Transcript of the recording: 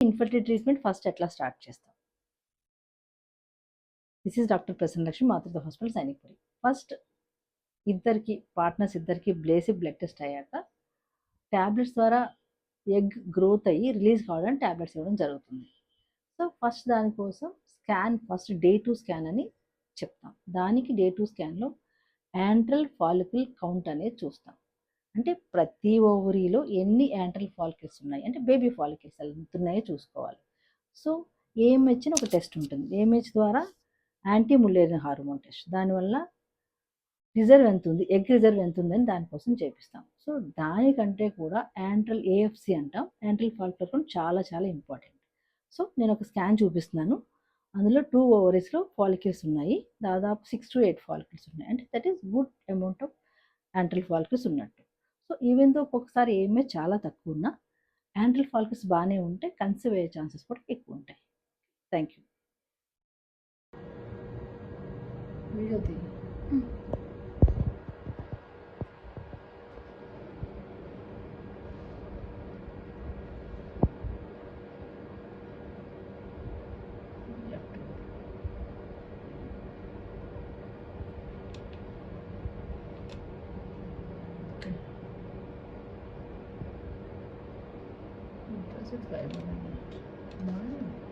Infertility treatment first ఎట్లా start చేస్తాం? This is doctor Prasanna Lakshmi, మాతృత్వ హాస్పిటల్, సైనిక్పురి. ఫస్ట్ పార్ట్నర్స్ ఇద్దరికి బ్లడ్ టెస్ట్ అయ్యాక ట్యాబ్లెట్స్ ద్వారా ఎగ్ గ్రోత్ అయ్యి రిలీజ్ కావడానికి ట్యాబ్లెట్స్ ఇవ్వడం జరుగుతుంది. సో ఫస్ట్ దానికోసం ఫస్ట్ డే 2 స్కాన్ అని చెప్తాం. దానికి డే 2 స్కాన్లో యాంట్రల్ ఫాలికల్ కౌంట్ అనేది చూస్తాం. అంటే ప్రతి ఓవరీలో ఎన్ని యాంట్రల్ ఫాలికల్స్ ఉన్నాయి, అంటే బేబీ ఫాలికల్స్ ఎంత ఉన్నాయో చూసుకోవాలి. సో ఏఎంహెచ్ అని ఒక టెస్ట్ ఉంటుంది. ఏఎంహెచ్ ద్వారా యాంటీ ముల్లేరియన్ హార్మోన్ టెస్ట్. దానివల్ల రిజర్వ్ ఎంత ఉంది, ఎగ్ రిజర్వ్ ఎంత ఉందని దానికోసం చేపిస్తాం. సో దానికంటే కూడా ఏఎఫ్సి అంటాం, యాంట్రల్ ఫాలికల్ కౌంట్ చాలా చాలా ఇంపార్టెంట్. సో నేను ఒక స్కాన్ చూపిస్తున్నాను. అందులో 2 ఓవరీస్లో ఫాలికల్స్ ఉన్నాయి, దాదాపు 6 to 8 ఫాలికల్స్ ఉన్నాయి. అంటే that is good amount of antral follicles ఉన్నట్టు. సో ఈవెన్ దో ఒక్కొక్కసారి ఏమే చాలా తక్కువ ఉన్నా యాంట్రల్ ఫాలికల్స్ బాగానే ఉంటే కన్సీవ్ అయ్యే ఛాన్సెస్ కూడా ఎక్కువ ఉంటాయి. Thank you. Video Does it 5 minutes? No.